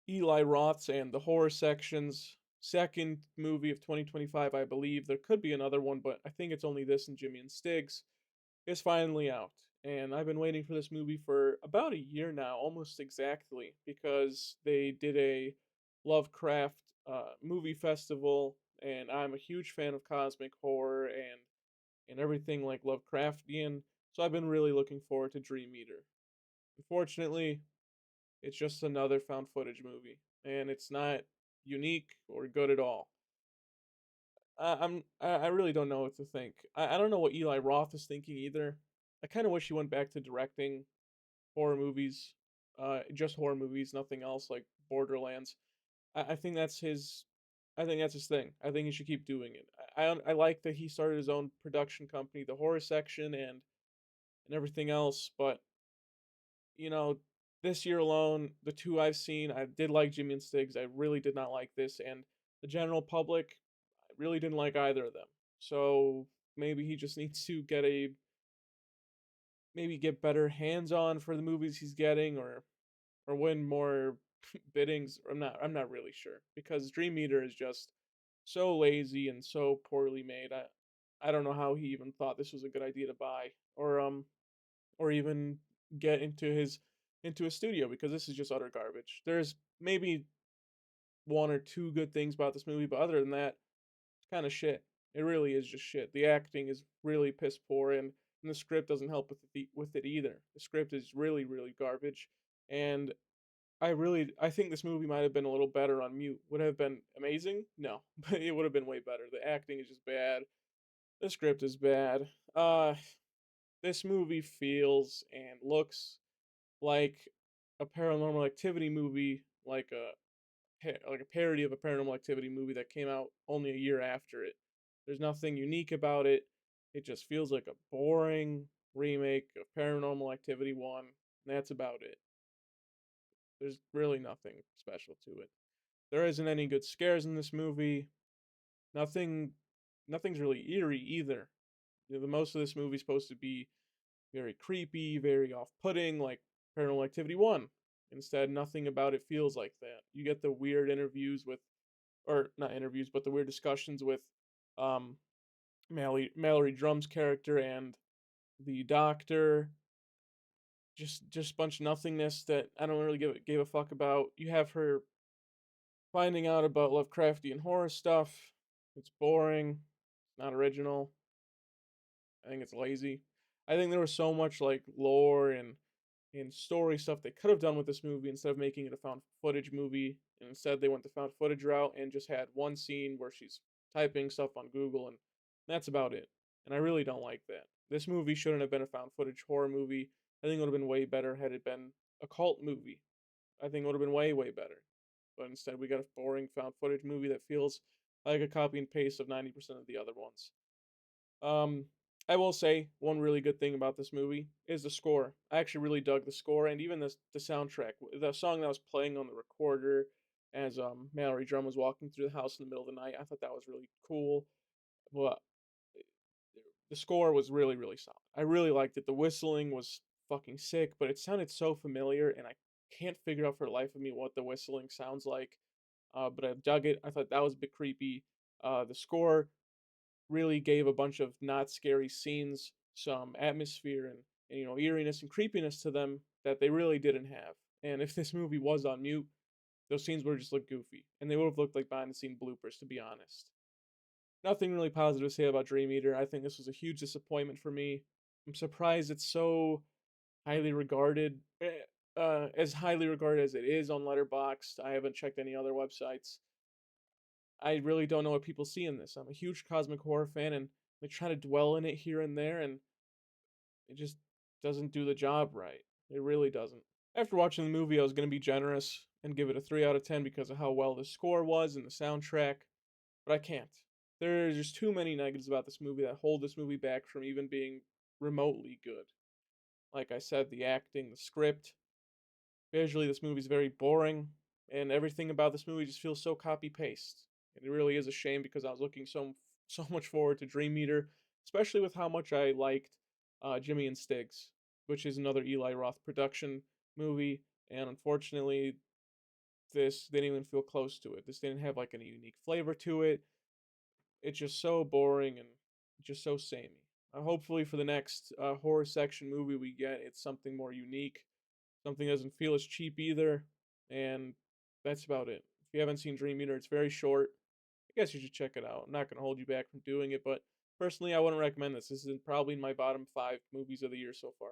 Eli Roth's and the horror section's second movie of 2025, I believe. There could be another one, but I think it's only this and Jimmy and Stiggs is finally out. And I've been waiting for this movie for about a year now, almost exactly, because they did a Lovecraft movie festival, and I'm a huge fan of cosmic horror and everything like Lovecraftian. So I've been really looking forward to Dream Eater. Unfortunately, it's just another found footage movie, and it's not unique or good at all. I really don't know what to think. I don't know what Eli Roth is thinking either. I kind of wish he went back to directing horror movies, just horror movies, nothing else like Borderlands. I think that's his. I think that's his thing. I think he should keep doing it. I like that he started his own production company, the horror section, and everything else. But you know, this year alone, the two I've seen, I did like Jimmy and Stiggs. I really did not like this, and the general public, I really didn't like either of them. So maybe he just needs to get better hands on for the movies he's getting, or win more biddings. I'm not really sure because Dream Eater is just so lazy and so poorly made. I don't know how he even thought this was a good idea to buy or even get into a studio because this is just utter garbage. There's maybe one or two good things about this movie, but other than that, it's kind of shit. It really is just shit. The acting is really piss poor, and the script doesn't help with it either. The script is really garbage, and I think this movie might have been a little better on mute. Would it have been amazing? No, but it would have been way better. The acting is just bad. The script is bad. This movie feels and looks like a paranormal activity movie, like a parody of a paranormal activity movie that came out only a year after it. There's nothing unique about it. It just feels like a boring remake of Paranormal Activity 1, and that's about it. There's really nothing special to it. There isn't any good scares in this movie. Nothing nothing's really eerie either. The most of this movie's supposed to be very creepy, very off-putting, like Paranormal Activity 1. Instead, nothing about it feels like that. You get the weird interviews with, or not interviews, but the weird discussions with um, Mallory Drum's character and the doctor. Just a bunch of nothingness that I don't really give a fuck about. You have her finding out about Lovecraftian horror stuff. It's boring. It's not original. I think it's lazy. I think there was so much like lore and story stuff they could have done with this movie instead of making it a found footage movie. And instead, they went the found footage route and just had one scene where she's typing stuff on Google, and that's about it. And I really don't like that. This movie shouldn't have been a found footage horror movie. I think it would have been way better had it been a cult movie. I think it would have been way better. But instead, we got a boring found footage movie that feels like a copy and paste of 90% of the other ones. Um, I will say one really good thing about this movie is the score. I actually really dug the score and even the soundtrack. The song that was playing on the recorder as Mallory Drum was walking through the house in the middle of the night. I thought that was really cool. But the score was really solid. I really liked it. The whistling was fucking sick, but it sounded so familiar, and I can't figure out for the life of me what the whistling sounds like. But I dug it. I thought that was a bit creepy. The score really gave a bunch of not scary scenes some atmosphere and eeriness and creepiness to them that they really didn't have. And if this movie was on mute, those scenes would just look goofy, and they would have looked like behind the scene bloopers, to be honest. Nothing really positive to say about Dream Eater. I think this was a huge disappointment for me. I'm surprised it's so highly regarded, as highly regarded as it is on Letterboxd. I haven't checked any other websites. I really don't know what people see in this. I'm a huge cosmic horror fan, and they try to dwell in it here and there, and it just doesn't do the job right. It really doesn't. After watching the movie, I was going to be generous and give it a 3 out of 10 because of how well the score was and the soundtrack, but I can't. There's just too many negatives about this movie that hold this movie back from even being remotely good. Like I said, the acting, the script, visually, this movie's very boring, and everything about this movie just feels so copy paste. And it really is a shame because I was looking so much forward to Dream Eater, especially with how much I liked Jimmy and Stiggs, which is another Eli Roth production movie. And unfortunately, this didn't even feel close to it. This didn't have like any unique flavor to it. It's just so boring and just so samey. Hopefully, for the next horror section movie we get, it's something more unique. Something that doesn't feel as cheap either. And that's about it. If you haven't seen Dream Eater, it's very short. I guess you should check it out. I'm not going to hold you back from doing it, but personally, I wouldn't recommend this. This is probably in my bottom five movies of the year so far.